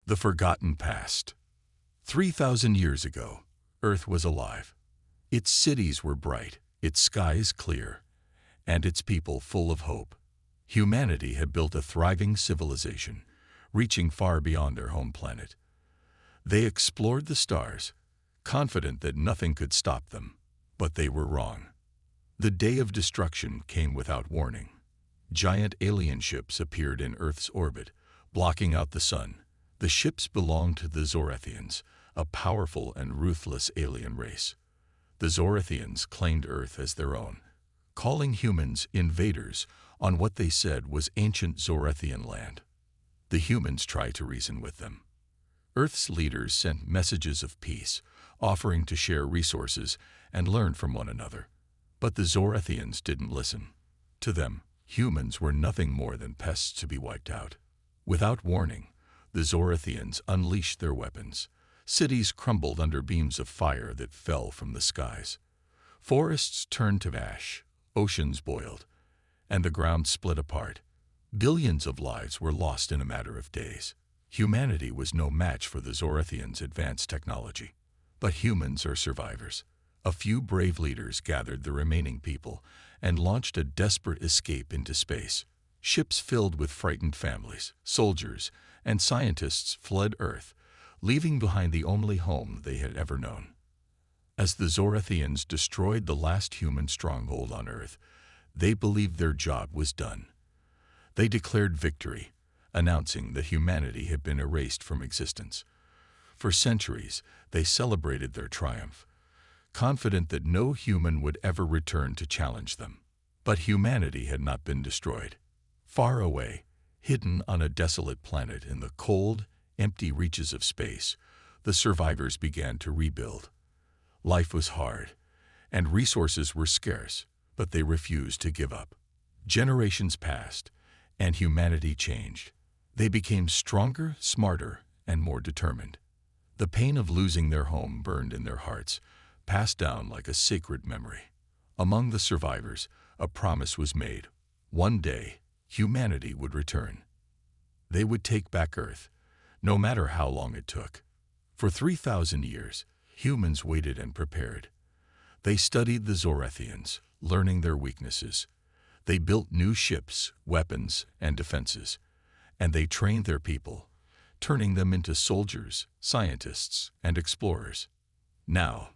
The Forgotten Past. 3,000 years ago, Earth was alive. Its cities were bright, its skies clear, and its people full of hope. Humanity had built a thriving civilization, reaching far beyond their home planet. They explored the stars, confident that nothing could stop them, but they were wrong. The day of destruction came without warning. Giant alien ships appeared in Earth's orbit, blocking out the sun. The ships belonged to the Zorethians, a powerful and ruthless alien race. The Zorethians claimed Earth as their own, calling humans invaders on what they said was ancient Zorethian land. The humans tried to reason with them. Earth's leaders sent messages of peace, offering to share resources and learn from one another. But the Zorethians didn't listen. To them, humans were nothing more than pests to be wiped out. Without warning, the Zorethians unleashed their weapons. Cities crumbled under beams of fire that fell from the skies. Forests turned to ash, oceans boiled, and the ground split apart. Billions of lives were lost in a matter of days. Humanity was no match for the Zorethians' advanced technology. But humans are survivors. A few brave leaders gathered the remaining people and launched a desperate escape into space. Ships filled with frightened families, soldiers, and scientists fled Earth, leaving behind the only home they had ever known. As the Zorethians destroyed the last human stronghold on Earth, they believed their job was done. They declared victory, announcing that humanity had been erased from existence. For centuries, they celebrated their triumph, confident that no human would ever return to challenge them. But humanity had not been destroyed. Far away, hidden on a desolate planet in the cold, empty reaches of space, the survivors began to rebuild. Life was hard, and resources were scarce, but they refused to give up. Generations passed, and humanity changed. They became stronger, smarter, and more determined. The pain of losing their home burned in their hearts, passed down like a sacred memory. Among the survivors, a promise was made. One day, humanity would return. They would take back Earth, no matter how long it took. For 3,000 years, humans waited and prepared. They studied the Zorethians, learning their weaknesses. They built new ships, weapons, and defenses. And they trained their people, turning them into soldiers, scientists, and explorers. Now,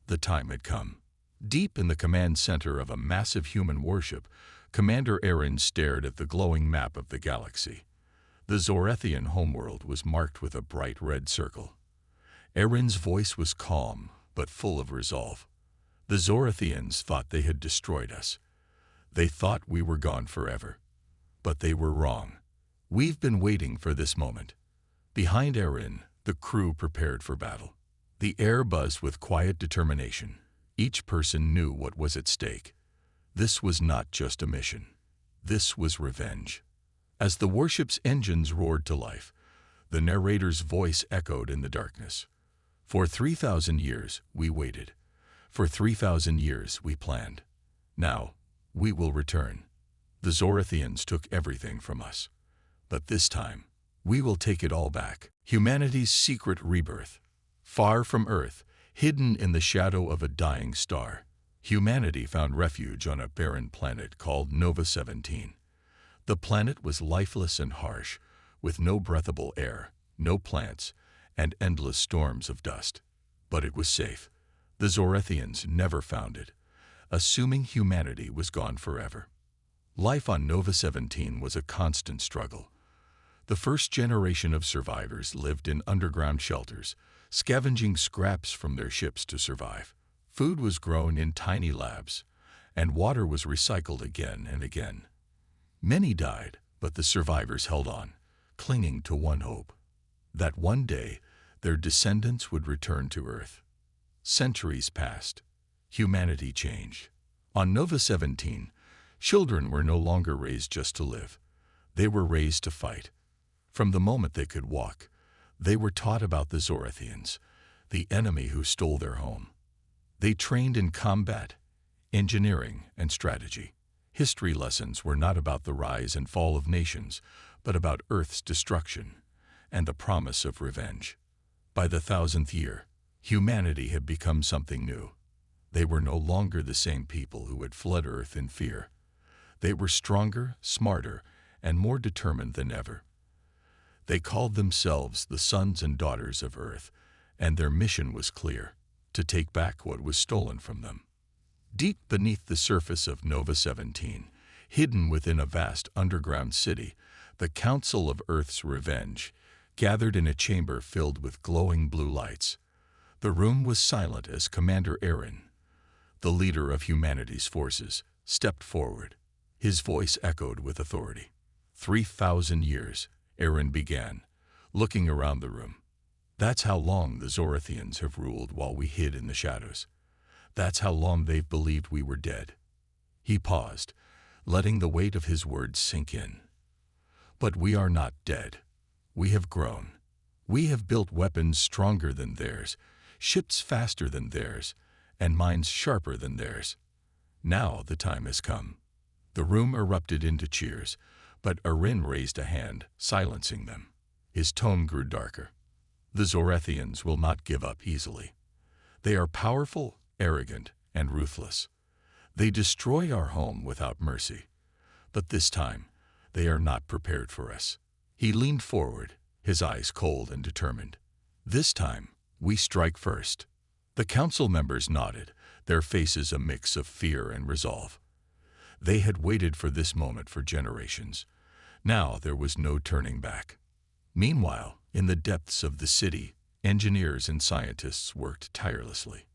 the time had come. Deep in the command center of a massive human warship, Commander Aaron stared at the glowing map of the galaxy. The Zorethian homeworld was marked with a bright red circle. Aaron's voice was calm, but full of resolve. The Zorethians thought they had destroyed us. They thought we were gone forever. But they were wrong. We've been waiting for this moment. Behind Aaron, the crew prepared for battle. The air buzzed with quiet determination. Each person knew what was at stake. This was not just a mission. This was revenge. As the warship's engines roared to life, the narrator's voice echoed in the darkness. For 3,000 years, we waited. For 3,000 years, we planned. Now, we will return. The Zorethians took everything from us. But this time, we will take it all back. Humanity's secret rebirth. Far from Earth, hidden in the shadow of a dying star, humanity found refuge on a barren planet called Nova 17. The planet was lifeless and harsh, with no breathable air, no plants, and endless storms of dust. But it was safe. The Zorethians never found it, assuming humanity was gone forever. Life on Nova 17 was a constant struggle. The first generation of survivors lived in underground shelters, scavenging scraps from their ships to survive. Food was grown in tiny labs, and water was recycled again and again. Many died, but the survivors held on, clinging to one hope: that one day their descendants would return to Earth. Centuries passed. Humanity changed. On Nova 17, children were no longer raised just to live. They were raised to fight. From the moment they could walk, they were taught about the Zorethians, the enemy who stole their home. They trained in combat, engineering, and strategy. History lessons were not about the rise and fall of nations, but about Earth's destruction. and the promise of revenge. By the 1000th year, humanity had become something new. They were no longer the same people who had fled Earth in fear. They were stronger, smarter, and more determined than ever. They called themselves the sons and daughters of Earth, and their mission was clear: to take back what was stolen from them. Deep beneath the surface of Nova 17, hidden within a vast underground city, the Council of Earth's Revenge gathered in a chamber filled with glowing blue lights. The room was silent as Commander Aaron, the leader of humanity's forces, stepped forward. His voice echoed with authority. 3,000 years, Aaron began, looking around the room. That's how long the Zorathians have ruled while we hid in the shadows. That's how long they've believed we were dead. He paused, letting the weight of his words sink in. But we are not dead. We have grown. We have built weapons stronger than theirs, ships faster than theirs, and minds sharper than theirs. Now the time has come. The room erupted into cheers, but Aaron raised a hand, silencing them. His tone grew darker. The Zorathians will not give up easily. They are powerful, arrogant, and ruthless. They destroy our home without mercy. But this time, they are not prepared for us. He leaned forward, his eyes cold and determined. This time, we strike first. The council members nodded, their faces a mix of fear and resolve. They had waited for this moment for generations. Now there was no turning back. Meanwhile, in the depths of the city, engineers and scientists worked tirelessly.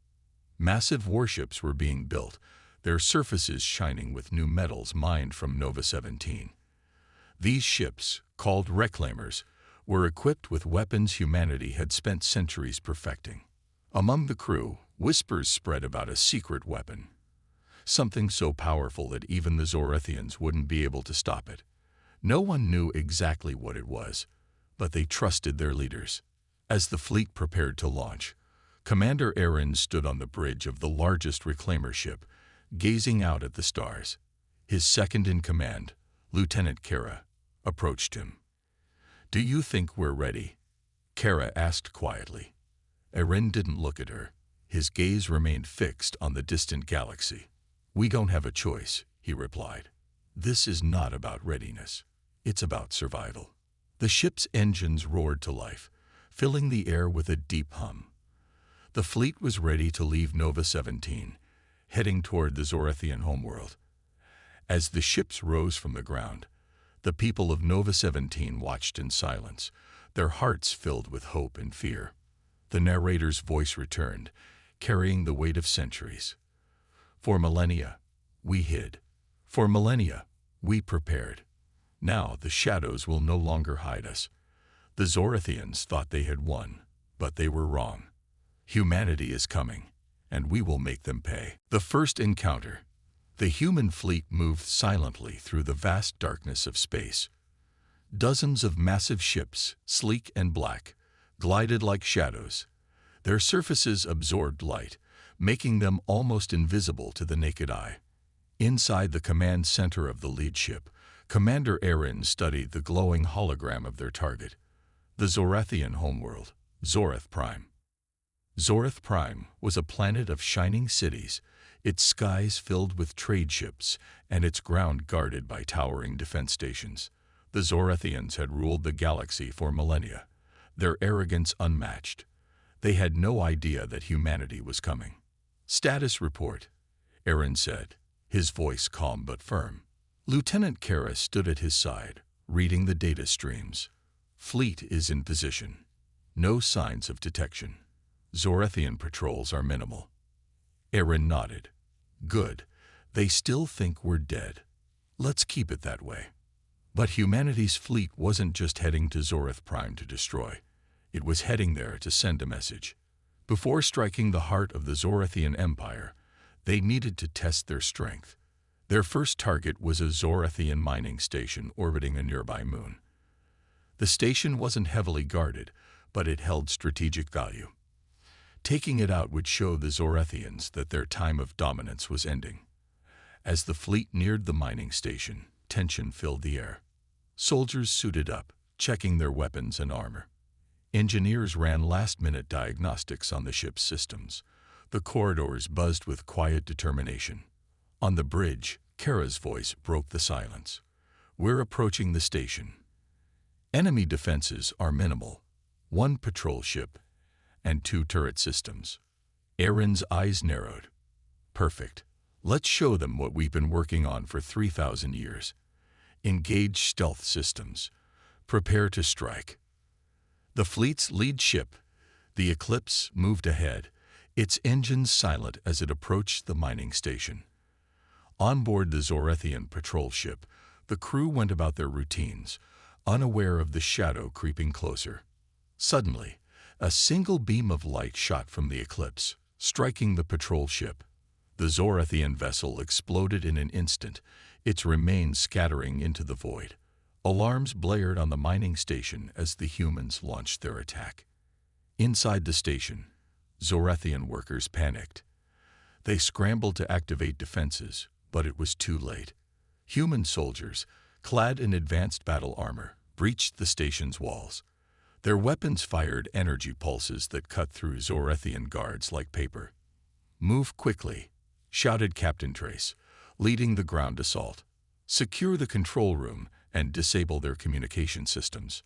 Massive warships were being built, their surfaces shining with new metals mined from Nova 17. These ships, called reclaimers, were equipped with weapons humanity had spent centuries perfecting. Among the crew, whispers spread about a secret weapon, something so powerful that even the Zorathians wouldn't be able to stop it. No one knew exactly what it was, but they trusted their leaders. As the fleet prepared to launch, Commander Aaron stood on the bridge of the largest reclaimer ship, gazing out at the stars. His second-in-command, Lieutenant Kara, approached him. "Do you think we're ready?" Kara asked quietly. Aaron didn't look at her. His gaze remained fixed on the distant galaxy. "We don't have a choice," he replied. "This is not about readiness. It's about survival." The ship's engines roared to life, filling the air with a deep hum. The fleet was ready to leave Nova 17, heading toward the Zorathian homeworld. As the ships rose from the ground, the people of Nova 17 watched in silence, their hearts filled with hope and fear. The narrator's voice returned, carrying the weight of centuries. "For millennia, we hid. For millennia, we prepared. Now the shadows will no longer hide us." The Zorathians thought they had won, but they were wrong. Humanity is coming, and we will make them pay. The first encounter. The human fleet moved silently through the vast darkness of space. Dozens of massive ships, sleek and black, glided like shadows. Their surfaces absorbed light, making them almost invisible to the naked eye. Inside the command center of the lead ship, Commander Aaron studied the glowing hologram of their target, the Zorathian homeworld, Zorath Prime. Zorath Prime was a planet of shining cities, its skies filled with trade ships and its ground guarded by towering defense stations. The Zorathians had ruled the galaxy for millennia, their arrogance unmatched. They had no idea that humanity was coming. "Status report," Aaron said, his voice calm but firm. Lieutenant Kara stood at his side, reading the data streams. "Fleet is in position. No signs of detection. Zorathian patrols are minimal." Aaron nodded. "Good. They still think we're dead. Let's keep it that way." But humanity's fleet wasn't just heading to Zorath Prime to destroy. It was heading there to send a message. Before striking the heart of the Zorathian Empire, they needed to test their strength. Their first target was a Zorathian mining station orbiting a nearby moon. The station wasn't heavily guarded, but it held strategic value. Taking it out would show the Zorathians that their time of dominance was ending. As the fleet neared the mining station, tension filled the air. Soldiers suited up, checking their weapons and armor. Engineers ran last-minute diagnostics on the ship's systems. The corridors buzzed with quiet determination. On the bridge, Kara's voice broke the silence. "We're approaching the station. Enemy defenses are minimal. 1 patrol ship and 2 turret systems." Aaron's eyes narrowed. "Perfect. Let's show them what we've been working on for 3,000 years. Engage stealth systems. Prepare to strike." The fleet's lead ship, the Eclipse, moved ahead, its engines silent as it approached the mining station. On board the Zorethian patrol ship, the crew went about their routines, unaware of the shadow creeping closer. Suddenly, a single beam of light shot from the Eclipse, striking the patrol ship. The Zorethian vessel exploded in an instant, its remains scattering into the void. Alarms blared on the mining station as the humans launched their attack. Inside the station, Zorethian workers panicked. They scrambled to activate defenses, but it was too late. Human soldiers, clad in advanced battle armor, breached the station's walls. Their weapons fired energy pulses that cut through Zorethian guards like paper. "Move quickly," shouted Captain Trace, leading the ground assault. "Secure the control room and disable their communication systems."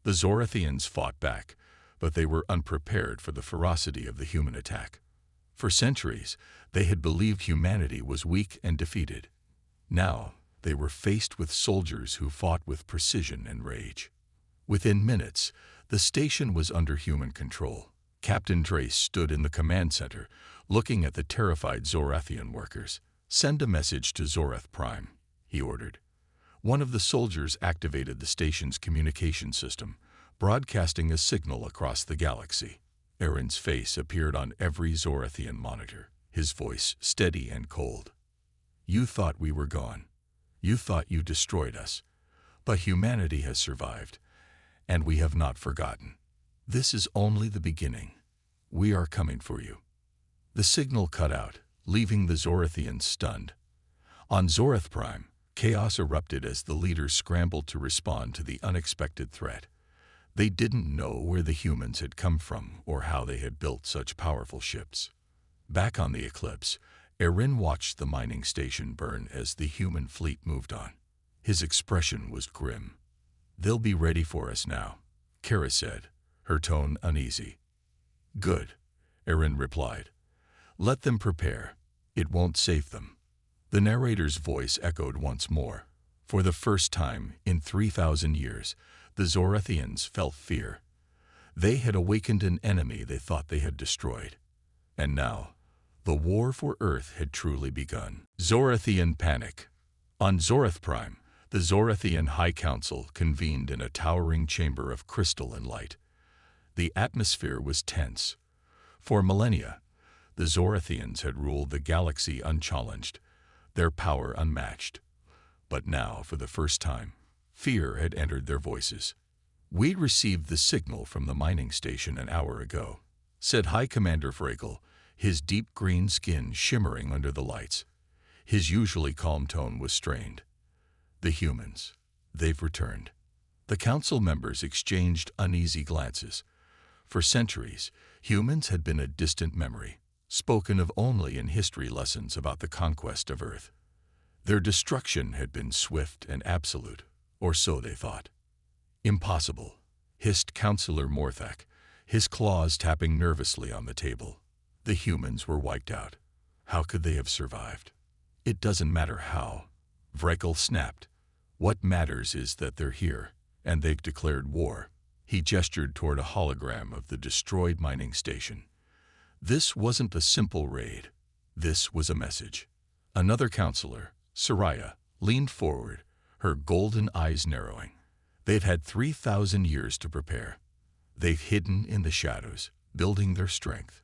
The Zorethians fought back, but they were unprepared for the ferocity of the human attack. For centuries, they had believed humanity was weak and defeated. Now, they were faced with soldiers who fought with precision and rage. Within minutes, the station was under human control. Captain Trace stood in the command center, looking at the terrified Zorethian workers. "Send a message to Zoreth Prime," he ordered. One of the soldiers activated the station's communication system, broadcasting a signal across the galaxy. Aaron's face appeared on every Zorethian monitor, his voice steady and cold. "You thought we were gone. You thought you destroyed us. But humanity has survived, and we have not forgotten. This is only the beginning. We are coming for you." The signal cut out, leaving the Zorethians stunned. On Zoreth Prime, chaos erupted as the leaders scrambled to respond to the unexpected threat. They didn't know where the humans had come from or how they had built such powerful ships. Back on the Eclipse, Aaron watched the mining station burn as the human fleet moved on. His expression was grim. "They'll be ready for us now," Kara said, her tone uneasy. "Good," Aaron replied. "Let them prepare. It won't save them." The narrator's voice echoed once more. For the first time in 3,000 years, the Zorethians felt fear. They had awakened an enemy they thought they had destroyed. And now, the war for Earth had truly begun. Zorethian panic. On Zoreth Prime, the Zorethian High Council convened in a towering chamber of crystal and light. The atmosphere was tense. For millennia, the Zorethians had ruled the galaxy unchallenged, their power unmatched. But now, for the first time, fear had entered their voices. "We received the signal from the mining station an hour ago," said High Commander Fragel, his deep green skin shimmering under the lights. His usually calm tone was strained. "The humans, they've returned." The council members exchanged uneasy glances. For centuries, humans had been a distant memory, spoken of only in history lessons about the conquest of Earth. Their destruction had been swift and absolute, or so they thought. "Impossible," hissed Councillor Morthak, his claws tapping nervously on the table. "The humans were wiped out. How could they have survived?" "It doesn't matter how," Vrekel snapped. "What matters is that they're here, and they've declared war." He gestured toward a hologram of the destroyed mining station. This wasn't a simple raid. This was a message. Another counselor, Soraya, leaned forward, her golden eyes narrowing. They've had 3,000 years to prepare. They've hidden in the shadows, building their strength.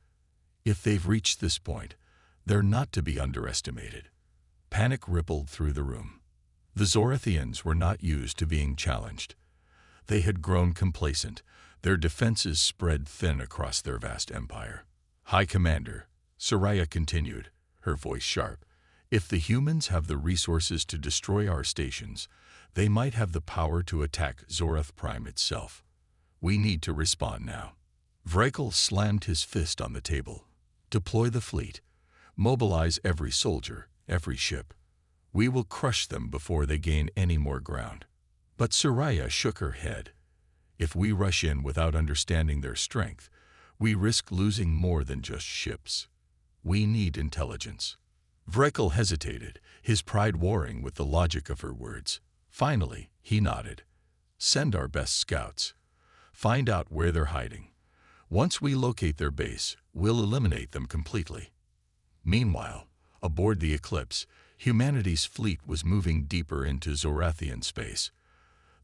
If they've reached this point, they're not to be underestimated. Panic rippled through the room. The Zorethians were not used to being challenged. They had grown complacent, their defenses spread thin across their vast empire. "High Commander," Soraya continued, her voice sharp, "if the humans have the resources to destroy our stations, They might have the power to attack Zorath Prime itself. We need to respond now. Vrakel slammed his fist on the table. Deploy the fleet. Mobilize every soldier, every ship. We will crush them before they gain any more ground. But Soraya shook her head. If we rush in without understanding their strength, we risk losing more than just ships. We need intelligence. Vrakel hesitated, his pride warring with the logic of her words. Finally, he nodded. Send our best scouts. Find out where they're hiding. Once we locate their base, we'll eliminate them completely. Meanwhile, aboard the Eclipse, humanity's fleet was moving deeper into Zorathian space.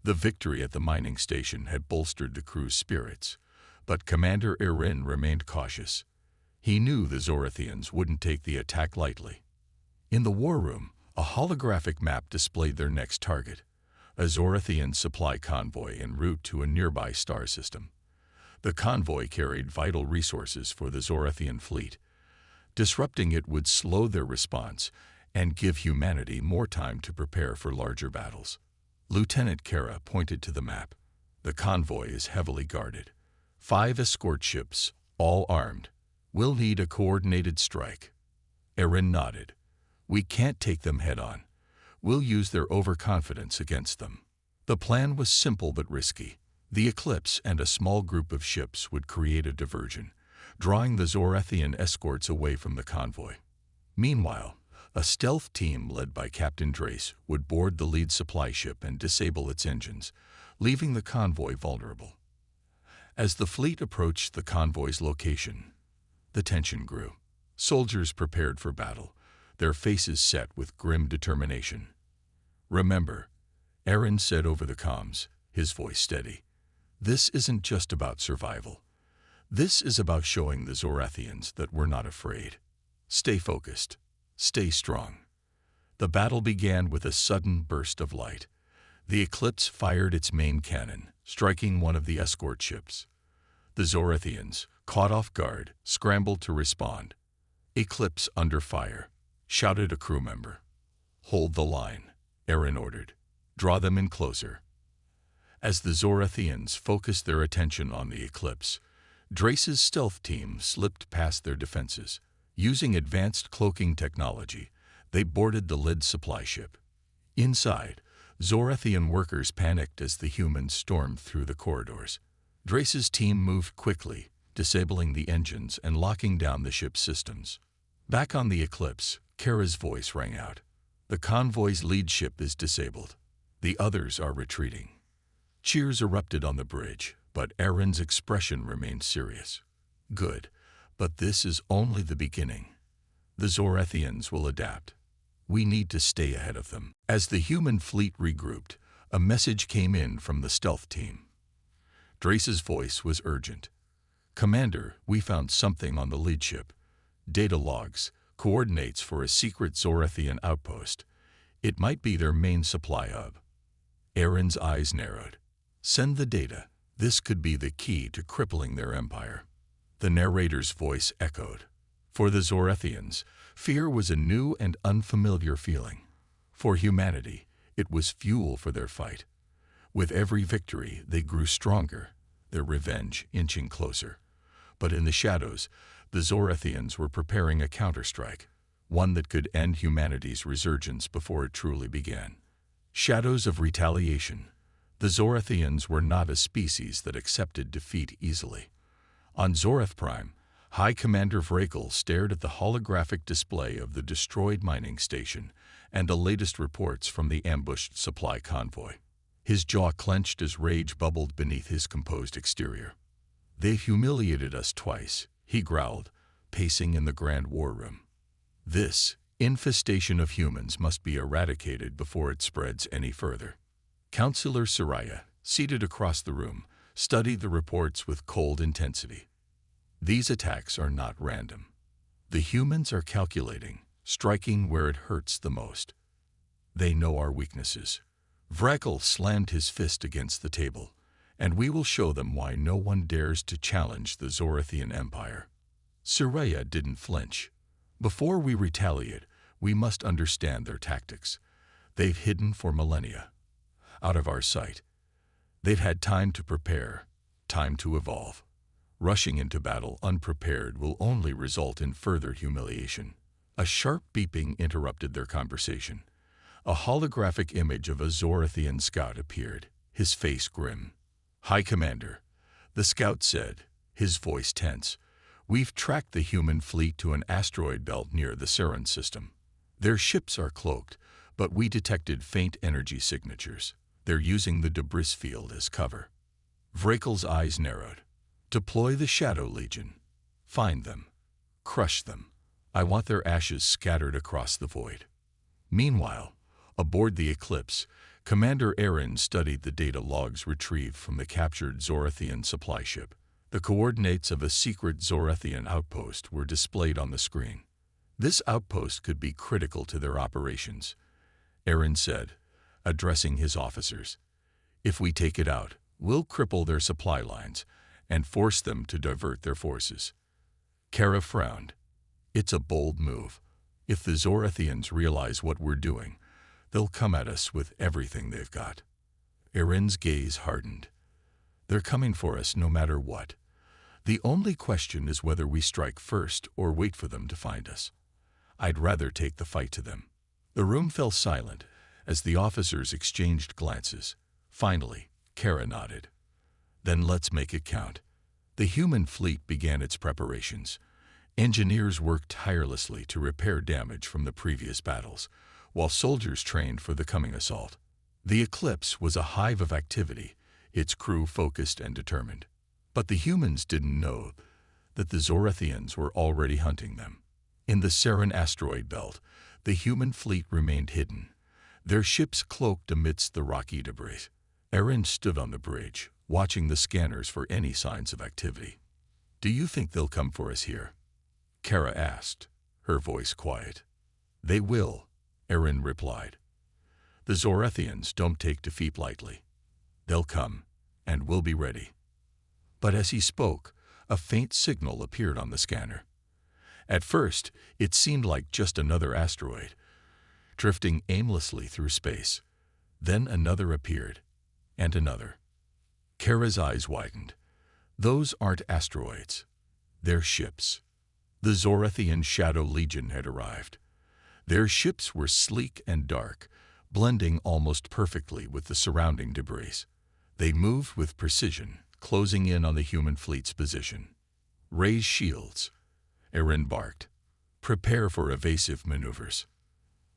The victory at the mining station had bolstered the crew's spirits, but Commander Erin remained cautious. He knew the Zorathians wouldn't take the attack lightly. In the war room, a holographic map displayed their next target, a Zorathian supply convoy en route to a nearby star system. The convoy carried vital resources for the Zorathian fleet. Disrupting it would slow their response and give humanity more time to prepare for larger battles. Lieutenant Kara pointed to the map. The convoy is heavily guarded. 5 escort ships, all armed. We'll need a coordinated strike. Erin nodded. We can't take them head-on. We'll use their overconfidence against them. The plan was simple but risky. The Eclipse and a small group of ships would create a diversion, drawing the Zorathian escorts away from the convoy. Meanwhile, a stealth team led by Captain Drace would board the lead supply ship and disable its engines, leaving the convoy vulnerable. As the fleet approached the convoy's location, the tension grew. Soldiers prepared for battle, their faces set with grim determination. Remember, Erin said over the comms, his voice steady. This isn't just about survival. This is about showing the Zorathians that we're not afraid. Stay focused. Stay strong. The battle began with a sudden burst of light. The Eclipse fired its main cannon, striking one of the escort ships. The Zorathians, caught off guard, scrambled to respond. Eclipse under fire, shouted a crew member. Hold the line, Erin ordered. Draw them in closer. As the Zorathians focused their attention on the Eclipse, Drace's stealth team slipped past their defenses. Using advanced cloaking technology, they boarded the lead supply ship. Inside, Zorathian workers panicked as the humans stormed through the corridors. Drace's team moved quickly, disabling the engines and locking down the ship's systems. Back on the Eclipse, Kara's voice rang out. The convoy's lead ship is disabled. The others are retreating. Cheers erupted on the bridge, but Erin's expression remained serious. Good, but this is only the beginning. The Zorathians will adapt. We need to stay ahead of them. As the human fleet regrouped, a message came in from the stealth team. Drace's voice was urgent. Commander, we found something on the lead ship. Data logs, coordinates for a secret Zorathian outpost. It might be their main supply hub. Erin's eyes narrowed. Send the data. This could be the key to crippling their empire. The narrator's voice echoed. For the Zorathians, fear was a new and unfamiliar feeling. For humanity, it was fuel for their fight. With every victory, they grew stronger, their revenge inching closer. But in the shadows, the Zorathians were preparing a counterstrike, one that could end humanity's resurgence before it truly began. Shadows of retaliation. The Zorathians were not a species that accepted defeat easily. On Zorath Prime, High Commander Vrakel stared at the holographic display of the destroyed mining station and the latest reports from the ambushed supply convoy. His jaw clenched as rage bubbled beneath his composed exterior. They've humiliated us twice, he growled, pacing in the grand war room. This infestation of humans must be eradicated before it spreads any further. Counselor Soraya, seated across the room, studied the reports with cold intensity. These attacks are not random. The humans are calculating, striking where it hurts the most. They know our weaknesses. Vrakel slammed his fist against the table, and we will show them why no one dares to challenge the Zorathian Empire. Soraya didn't flinch. Before we retaliate, we must understand their tactics. They've hidden for millennia. out of our sight. They've had time to prepare, time to evolve. Rushing into battle unprepared will only result in further humiliation. A sharp beeping interrupted their conversation. A holographic image of a Zorathian scout appeared, his face grim. "High Commander," the scout said, his voice tense, "we've tracked the human fleet to an asteroid belt near the Sarin system. Their ships are cloaked, but we detected faint energy signatures. They're using the debris field as cover." Vrakel's eyes narrowed. "Deploy the Shadow Legion. Find them. Crush them. I want their ashes scattered across the void." Meanwhile, aboard the Eclipse, Commander Aaron studied the data logs retrieved from the captured Zorathian supply ship. The coordinates of a secret Zorathian outpost were displayed on the screen. This outpost could be critical to their operations, Aaron said, addressing his officers. "If we take it out, we'll cripple their supply lines and force them to divert their forces." Kara frowned. "It's a bold move. If the Zorathians realize what we're doing, they'll come at us with everything they've got." Aaron's gaze hardened. "They're coming for us no matter what. The only question is whether we strike first or wait for them to find us. I'd rather take the fight to them." The room fell silent as the officers exchanged glances. Finally, Kara nodded. "Then let's make it count." The human fleet began its preparations. Engineers worked tirelessly to repair damage from the previous battles, while soldiers trained for the coming assault. The Eclipse was a hive of activity, its crew focused and determined. But the humans didn't know that the Zorathians were already hunting them. In the Sarin asteroid belt, the human fleet remained hidden, their ships cloaked amidst the rocky debris. Aaron stood on the bridge, watching the scanners for any signs of activity. "Do you think they'll come for us here?" Kara asked, her voice quiet. "They will," Aaron replied. "The Zorathians don't take defeat lightly. They'll come, and we'll be ready." But as he spoke, a faint signal appeared on the scanner. At first, it seemed like just another asteroid, drifting aimlessly through space. Then another appeared, and another. Kara's eyes widened. "Those aren't asteroids. They're ships." The Zorathian Shadow Legion had arrived. Their ships were sleek and dark, blending almost perfectly with the surrounding debris. They moved with precision, closing in on the human fleet's position. "Raise shields," Aaron barked. "Prepare for evasive maneuvers."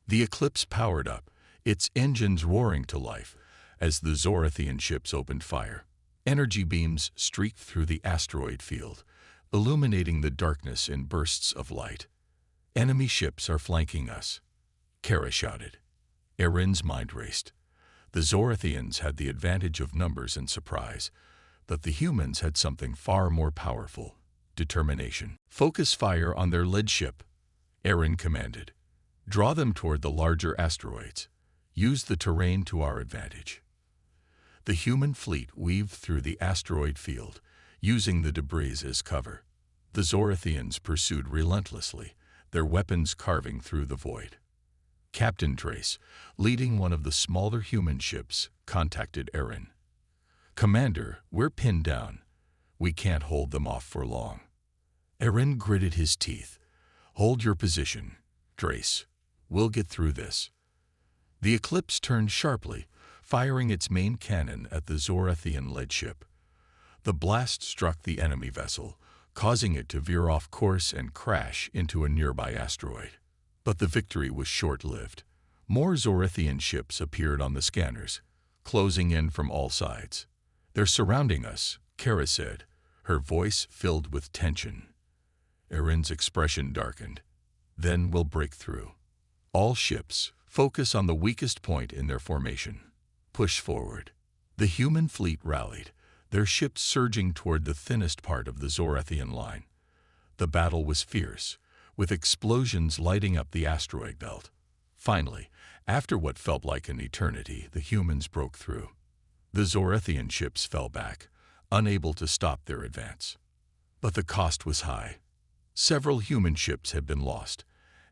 The Eclipse powered up, its engines roaring to life as the Zorathian ships opened fire. Energy beams streaked through the asteroid field, illuminating the darkness in bursts of light. "Enemy ships are flanking us," Kara shouted. Aaron's mind raced. The Zorathians had the advantage of numbers and surprise, but the humans had something far more powerful: determination. "Focus fire on their lead ship," Aaron commanded. "Draw them toward the larger asteroids. Use the terrain to our advantage." The human fleet weaved through the asteroid field, using the debris as cover. The Zorathians pursued relentlessly, their weapons carving through the void. Captain Trace, leading one of the smaller human ships, contacted Aaron. "Commander, we're pinned down. We can't hold them off for long." Aaron gritted his teeth. "Hold your position, Trace. We'll get through this." The Eclipse turned sharply, firing its main cannon at the Zorathian lead ship. The blast struck the enemy vessel, causing it to veer off course and crash into a nearby asteroid. But the victory was short-lived. More Zorathian ships appeared on the scanners, closing in from all sides. "They're surrounding us," Kara said, her voice filled with tension. Aaron's expression darkened. "Then we'll break through. All ships, focus on the weakest point in their formation. Push forward." The human fleet rallied, their ships surging toward the thinnest part of the Zorathian line. The battle was fierce, with explosions lighting up the asteroid belt. Finally, after what felt like an eternity, the humans broke through. The Zorathian ships fell back, unable to stop their advance. But the cost was high. Several human ships had been lost,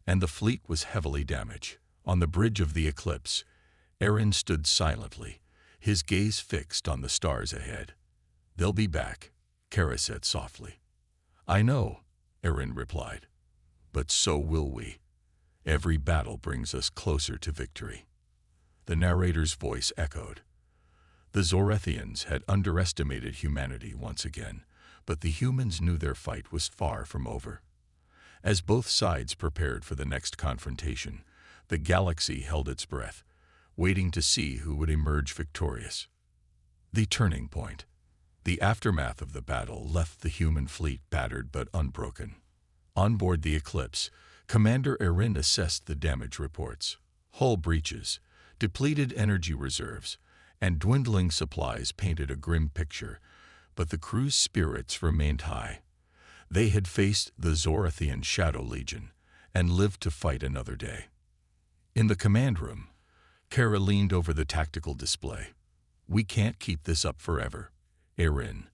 and the fleet was heavily damaged. On the bridge of the Eclipse, Aaron stood silently, his gaze fixed on the stars ahead. "They'll be back," Kara said softly. "I know," Erin replied. "But so will we. Every battle brings us closer to victory." The narrator's voice echoed. The Zorethians had underestimated humanity once again, but the humans knew their fight was far from over. As both sides prepared for the next confrontation, the galaxy held its breath, waiting to see who would emerge victorious. The turning point. The aftermath of the battle left the human fleet battered but unbroken. On board the Eclipse, Commander Erin assessed the damage reports. Hull breaches, depleted energy reserves, and dwindling supplies painted a grim picture, but the crew's spirits remained high. They had faced the Zorethian Shadow Legion and lived to fight another day. In the command room, Kara leaned over the tactical display. "We can't keep this up forever, Erin.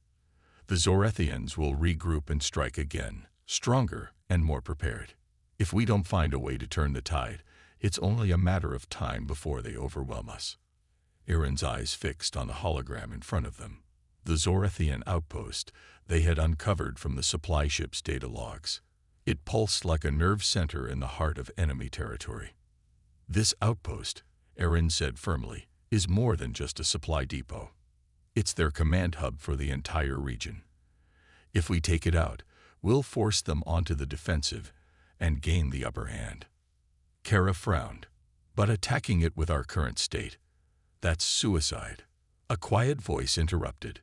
The Zorethians will regroup and strike again, stronger and more prepared. If we don't find a way to turn the tide, it's only a matter of time before they overwhelm us." Erin's eyes fixed on the hologram in front of them, the Zorethian outpost they had uncovered from the supply ship's data logs. It pulsed like a nerve center in the heart of enemy territory. "This outpost," Erin said firmly, "is more than just a supply depot. It's their command hub for the entire region. If we take it out, we'll force them onto the defensive and gain the upper hand." Kara frowned. "But attacking it with our current state, that's suicide." A quiet voice interrupted.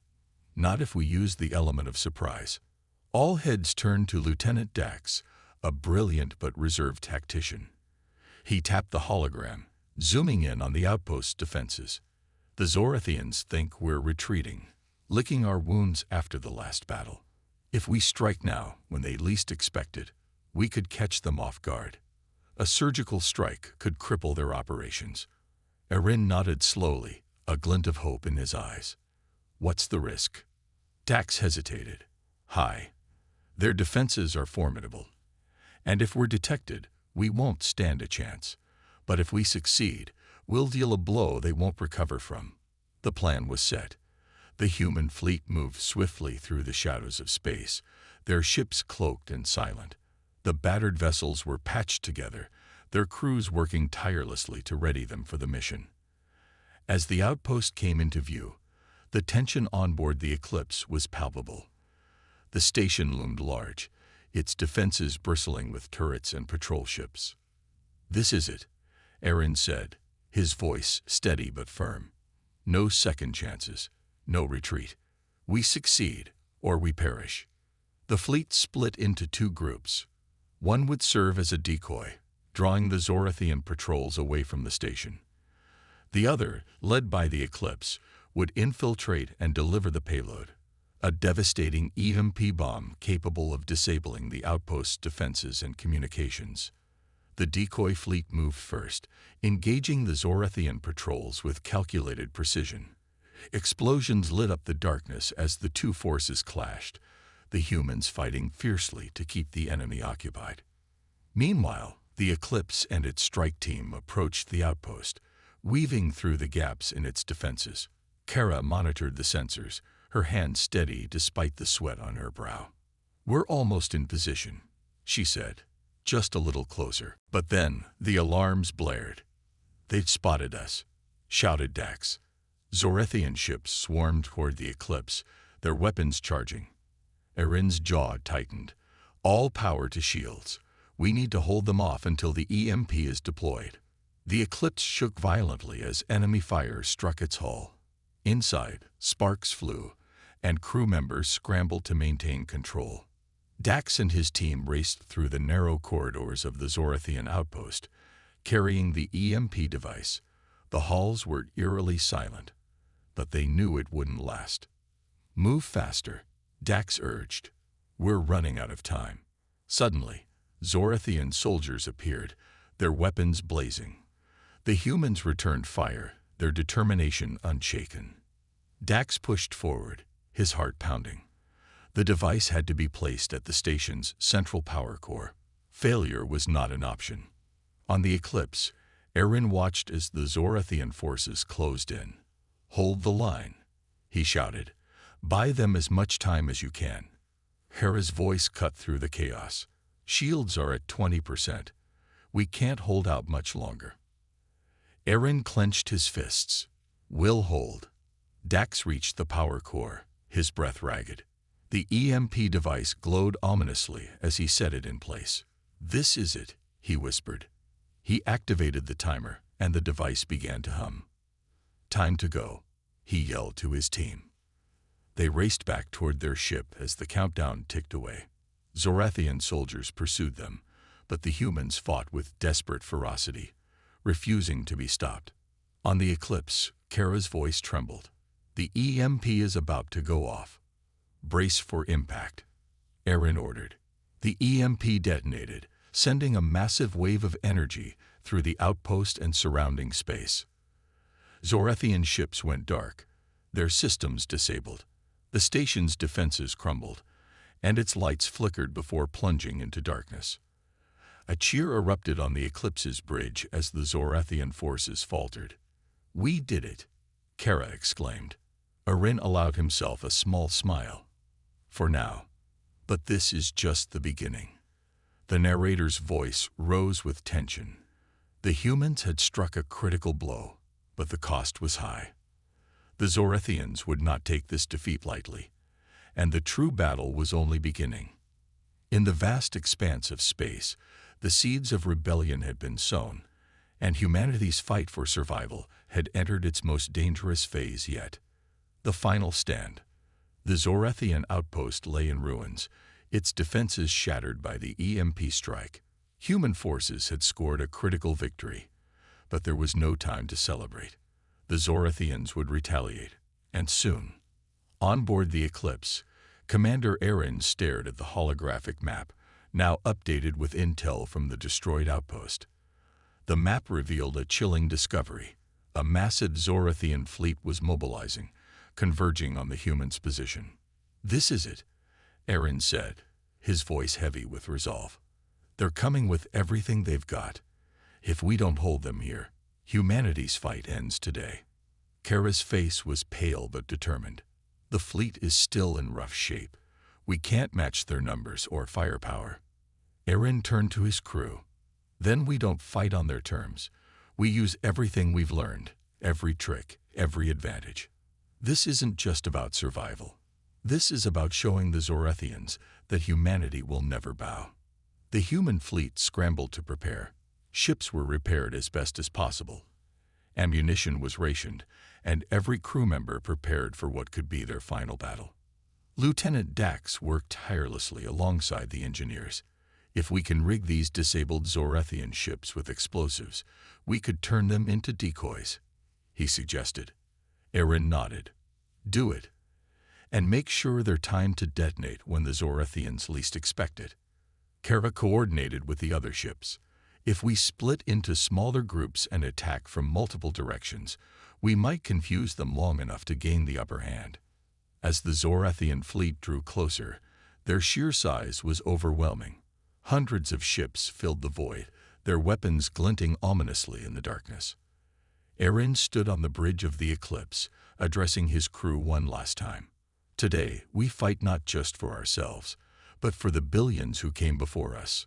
"Not if we use the element of surprise." All heads turned to Lieutenant Dax, a brilliant but reserved tactician. He tapped the hologram, zooming in on the outpost's defenses. "The Zorethians think we're retreating, licking our wounds after the last battle. If we strike now, when they least expect it, we could catch them off guard. A surgical strike could cripple their operations." Erin nodded slowly, a glint of hope in his eyes. "What's the risk?" Dax hesitated. "High. Their defenses are formidable. And if we're detected, we won't stand a chance. But if we succeed, we'll deal a blow they won't recover from." The plan was set. The human fleet moved swiftly through the shadows of space, their ships cloaked and silent. The battered vessels were patched together, their crews working tirelessly to ready them for the mission. As the outpost came into view, the tension on board the Eclipse was palpable. The station loomed large, its defenses bristling with turrets and patrol ships. "This is it," Erin said, his voice steady but firm. "No second chances, no retreat. We succeed, or we perish." The fleet split into two groups. One would serve as a decoy, drawing the Zorethian patrols away from the station. The other, led by the Eclipse, would infiltrate and deliver the payload, a devastating EMP bomb capable of disabling the outpost's defenses and communications. The decoy fleet moved first, engaging the Zorethian patrols with calculated precision. Explosions lit up the darkness as the two forces clashed, the humans fighting fiercely to keep the enemy occupied. Meanwhile, the Eclipse and its strike team approached the outpost, weaving through the gaps in its defenses. Kara monitored the sensors, her hand steady despite the sweat on her brow. "We're almost in position," she said, "just a little closer." But then the alarms blared. "They'd spotted us," shouted Dax. Zorethian ships swarmed toward the Eclipse, their weapons charging. Erin's jaw tightened. "All power to shields. We need to hold them off until the EMP is deployed." The Eclipse shook violently as enemy fire struck its hull. Inside, sparks flew, and crew members scrambled to maintain control. Dax and his team raced through the narrow corridors of the Zorethian outpost, carrying the EMP device. The halls were eerily silent, but they knew it wouldn't last. "Move faster," Dax urged. "We're running out of time." Suddenly, Zorethian soldiers appeared, their weapons blazing. The humans returned fire, their determination unshaken. Dax pushed forward, his heart pounding. The device had to be placed at the station's central power core. Failure was not an option. On the Eclipse, Erin watched as the Zorethian forces closed in. "Hold the line," he shouted. "Buy them as much time as you can." Hera's voice cut through the chaos. "Shields are at 20%. We can't hold out much longer." Eren clenched his fists. "We'll hold." Dax reached the power core, his breath ragged. The EMP device glowed ominously as he set it in place. "This is it," he whispered. He activated the timer, and the device began to hum. "Time to go," he yelled to his team. They raced back toward their ship as the countdown ticked away. Zorathian soldiers pursued them, but the humans fought with desperate ferocity, refusing to be stopped. On the Eclipse, Kara's voice trembled. "The EMP is about to go off. Brace for impact," Eren ordered. The EMP detonated, sending a massive wave of energy through the outpost and surrounding space. Zorathian ships went dark, their systems disabled. The station's defenses crumbled, and its lights flickered before plunging into darkness. A cheer erupted on the Eclipse's bridge as the Zorathian forces faltered. "We did it," Kara exclaimed. Eren allowed himself a small smile. "For now. But this is just the beginning." The narrator's voice rose with tension. The humans had struck a critical blow, but the cost was high. The Zorathians would not take this defeat lightly, and the true battle was only beginning. In the vast expanse of space, the seeds of rebellion had been sown, and humanity's fight for survival had entered its most dangerous phase yet. The final stand. The Zorathian outpost lay in ruins, its defenses shattered by the EMP strike. Human forces had scored a critical victory, but there was no time to celebrate. The Zorathians would retaliate, and soon. On board the Eclipse, Commander Eren stared at the holographic map, now updated with intel from the destroyed outpost. The map revealed a chilling discovery. A massive Zorathian fleet was mobilizing, converging on the humans' position. "This is it," Eren said, his voice heavy with resolve. "They're coming with everything they've got. If we don't hold them here, humanity's fight ends today." Kara's face was pale but determined. "The fleet is still in rough shape. We can't match their numbers or firepower." Eren turned to his crew. "Then we don't fight on their terms. We use everything we've learned, every trick, every advantage. This isn't just about survival. This is about showing the Zorathians that humanity will never bow." The human fleet scrambled to prepare. Ships were repaired as best as possible. Ammunition was rationed, and every crew member prepared for what could be their final battle. Lieutenant Dax worked tirelessly alongside the engineers. "If we can rig these disabled Zorathian ships with explosives, we could turn them into decoys," he suggested. Eren nodded. "Do it. And make sure they're timed to detonate when the Zorathians least expect it." Kara coordinated with the other ships. "If we split into smaller groups and attack from multiple directions, we might confuse them long enough to gain the upper hand." As the Zorathian fleet drew closer, their sheer size was overwhelming. Hundreds of ships filled the void, their weapons glinting ominously in the darkness. Eren stood on the bridge of the Eclipse, addressing his crew one last time. "Today, we fight not just for ourselves, but for the billions who came before us.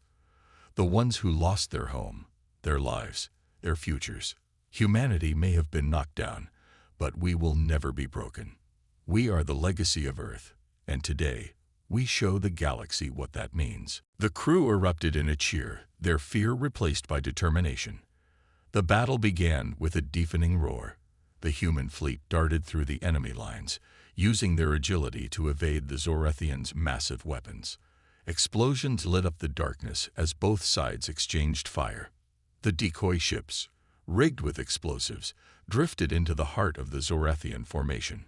The ones who lost their home, their lives, their futures. Humanity may have been knocked down, but we will never be broken. We are the legacy of Earth, and today, we show the galaxy what that means." The crew erupted in a cheer, their fear replaced by determination. The battle began with a deafening roar. The human fleet darted through the enemy lines, using their agility to evade the Zorathians' massive weapons. Explosions lit up the darkness as both sides exchanged fire. The decoy ships, rigged with explosives, drifted into the heart of the Zorathian formation.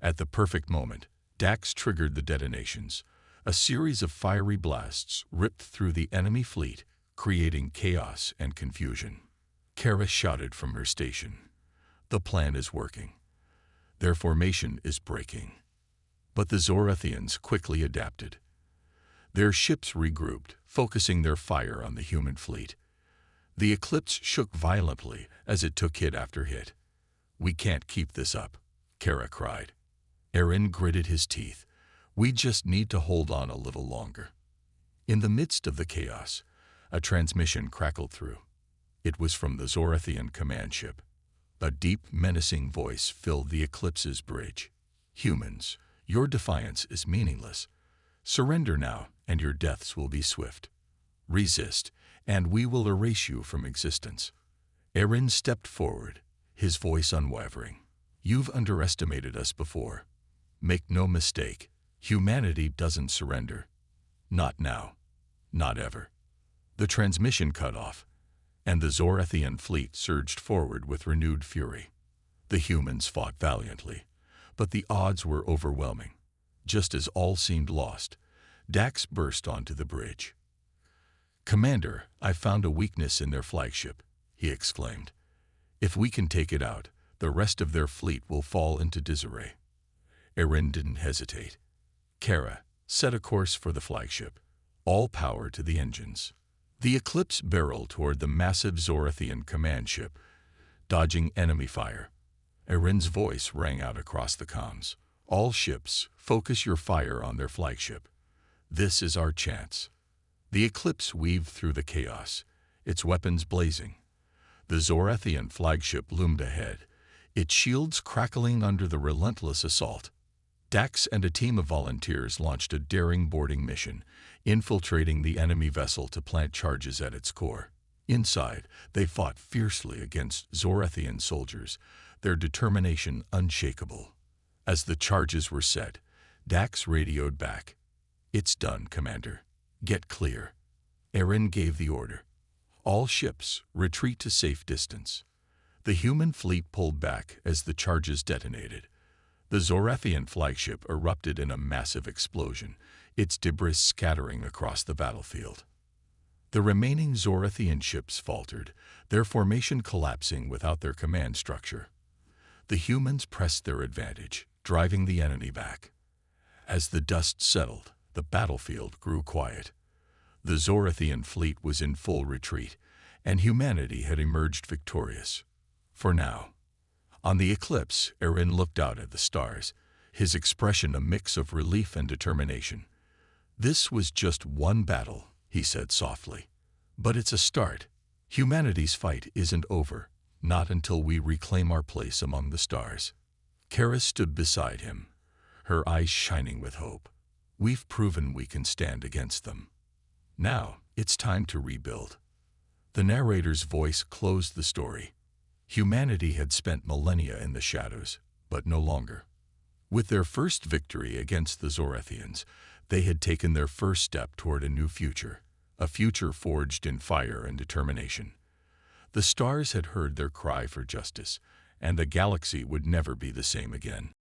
At the perfect moment, Dax triggered the detonations. A series of fiery blasts ripped through the enemy fleet, creating chaos and confusion. Kara shouted from her station. "The plan is working. Their formation is breaking." But the Zorathians quickly adapted. Their ships regrouped, focusing their fire on the human fleet. The Eclipse shook violently as it took hit after hit. "We can't keep this up," Kara cried. Eren gritted his teeth. We just need to hold on a little longer. In the midst of the chaos, a transmission crackled through. It was from the Zorathian command ship. A deep, menacing voice filled the Eclipse's bridge. Humans, your defiance is meaningless. Surrender now, and your deaths will be swift. Resist, and we will erase you from existence. Eren stepped forward, his voice unwavering. You've underestimated us before. Make no mistake, humanity doesn't surrender. Not now. Not ever. The transmission cut off, and the Zorathian fleet surged forward with renewed fury. The humans fought valiantly, but the odds were overwhelming. Just as all seemed lost, Dax burst onto the bridge. Commander, I found a weakness in their flagship, he exclaimed. If we can take it out, the rest of their fleet will fall into disarray. Eren didn't hesitate. Kara, set a course for the flagship. All power to the engines. The Eclipse barreled toward the massive Zorathian command ship, dodging enemy fire. Eren's voice rang out across the comms. All ships, focus your fire on their flagship. This is our chance. The Eclipse weaved through the chaos, its weapons blazing. The Zorathian flagship loomed ahead, its shields crackling under the relentless assault. Dax and a team of volunteers launched a daring boarding mission, infiltrating the enemy vessel to plant charges at its core. Inside, they fought fiercely against Zorathian soldiers, their determination unshakable. As the charges were set, Dax radioed back. It's done, Commander. Get clear. Eren gave the order. All ships, retreat to safe distance. The human fleet pulled back as the charges detonated. The Zorathian flagship erupted in a massive explosion, its debris scattering across the battlefield. The remaining Zorathian ships faltered, their formation collapsing without their command structure. The humans pressed their advantage, driving the enemy back. As the dust settled, the battlefield grew quiet. The Zorathian fleet was in full retreat, and humanity had emerged victorious. For now. On the Eclipse, Eren looked out at the stars, his expression a mix of relief and determination. This was just one battle, he said softly. But it's a start. Humanity's fight isn't over, not until we reclaim our place among the stars. Kara stood beside him, her eyes shining with hope. We've proven we can stand against them. Now, it's time to rebuild. The narrator's voice closed the story. Humanity had spent millennia in the shadows, but no longer. With their first victory against the Zorathians, they had taken their first step toward a new future, a future forged in fire and determination. The stars had heard their cry for justice, and the galaxy would never be the same again.